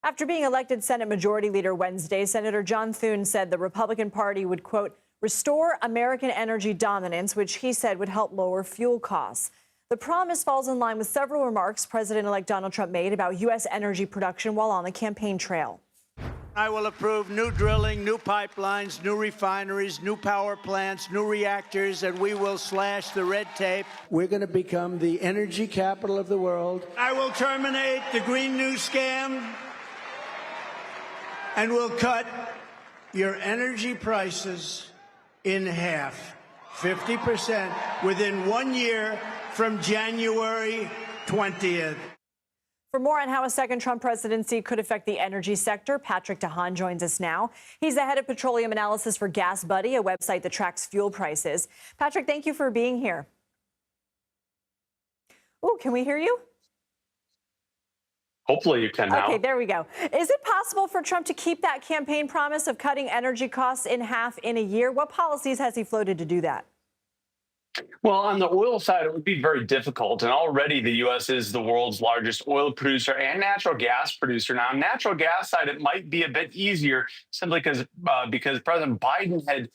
After being elected Senate Majority Leader Wednesday, Senator John Thune said the Republican Party would, quote, restore American energy dominance, which he said would help lower fuel costs. The promise falls in line with several remarks President-elect Donald Trump made about U.S. energy production while on the campaign trail. I will approve new drilling, new pipelines, new refineries, new power plants, new reactors, and we will slash the red tape. We're going to become the energy capital of the world. I will terminate the Green New Scam, and we'll cut your energy prices in half, 50%, within 1 year from January 20th. For more on how a second Trump presidency could affect the energy sector, Patrick DeHaan joins us now. He's the head of petroleum analysis for Gas Buddy, a website that tracks fuel prices. Patrick, thank you for being here. Oh, can we hear you? Hopefully you can now. Okay, there we go. Is it possible for Trump to keep that campaign promise of cutting energy costs in half in a year? What policies has he floated to do that? Well, on the oil side, it would be very difficult. And already the U.S. is the world's largest oil producer and natural gas producer. Now, on natural gas side, it might be a bit easier simply because President Biden had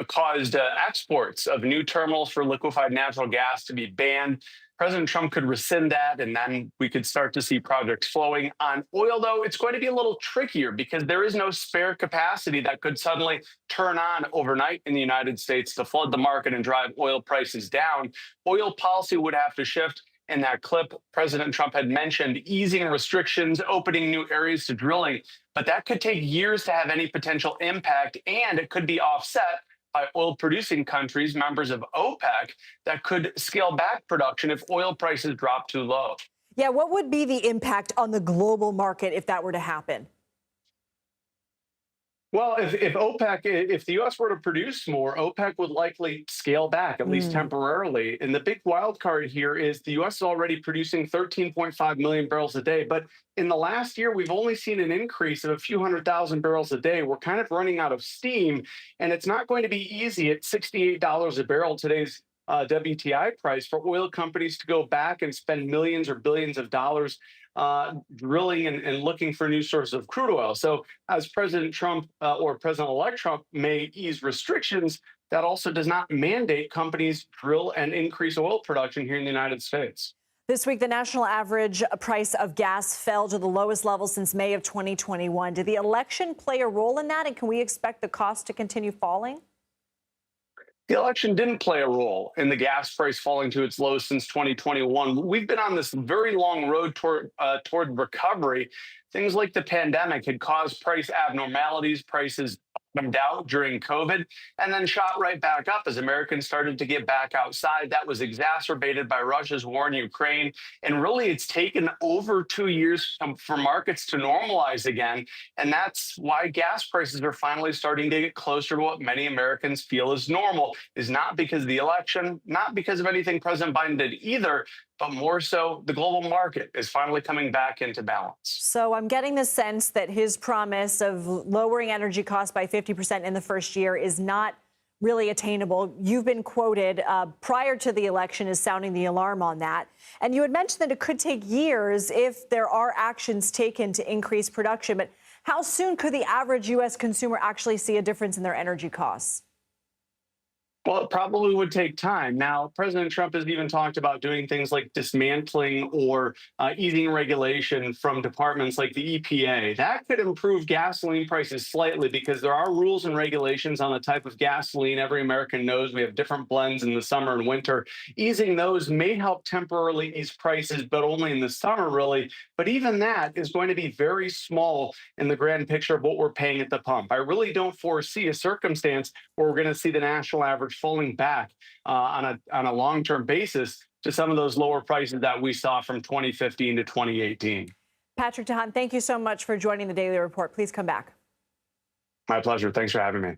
caused exports of new terminals for liquefied natural gas to be banned. President Trump could rescind that, and then we could start to see projects flowing. On oil, though, it's going to be a little trickier because there is no spare capacity that could suddenly turn on overnight in the United States to flood the market and drive oil prices down. Oil policy would have to shift. In that clip, President Trump had mentioned easing restrictions, opening new areas to drilling, but that could take years to have any potential impact, and it could be offset by oil-producing countries, members of OPEC, that could scale back production if oil prices drop too low. Yeah, what would be the impact on the global market if that were to happen? Well, if the U.S. were to produce more, OPEC would likely scale back, at least temporarily. And the big wild card here is the U.S. is already producing 13.5 million barrels a day. But in the last year, we've only seen an increase of a few 100,000 barrels a day. We're kind of running out of steam, and it's not going to be easy at $68 a barrel, today's WTI price, for oil companies to go back and spend millions or billions of dollars drilling and looking for new sources of crude oil. So as President Trump or President-elect Trump may ease restrictions, that also does not mandate companies drill and increase oil production here in the United States. This week, the national average price of gas fell to the lowest level since May of 2021. Did the election play a role in that, and can we expect the cost to continue falling? The election didn't play a role in the gas price falling to its lows since 2021. We've been on this very long road toward recovery. Things like the pandemic had caused price abnormalities. Prices bottomed out during COVID and then shot right back up as Americans started to get back outside. That was exacerbated by Russia's war in Ukraine. And really, it's taken over 2 years for markets to normalize again. And that's why gas prices are finally starting to get closer to what many Americans feel is normal. Is not because of the election, not because of anything President Biden did either, but more so the global market is finally coming back into balance. So I'm getting the sense that his promise of lowering energy costs by 50% in the first year is not really attainable. You've been quoted prior to the election as sounding the alarm on that. And you had mentioned that it could take years if there are actions taken to increase production. But how soon could the average U.S. consumer actually see a difference in their energy costs? Well, it probably would take time. Now, President Trump has even talked about doing things like dismantling or easing regulation from departments like the EPA. That could improve gasoline prices slightly because there are rules and regulations on the type of gasoline. Every American knows we have different blends in the summer and winter. Easing those may help temporarily ease prices, but only in the summer, really. But even that is going to be very small in the grand picture of what we're paying at the pump. I really don't foresee a circumstance where we're going to see the national average falling back on a long-term basis to some of those lower prices that we saw from 2015 to 2018. Patrick DeHaan, thank you so much for joining the Daily Report. Please come back. My pleasure. Thanks for having me.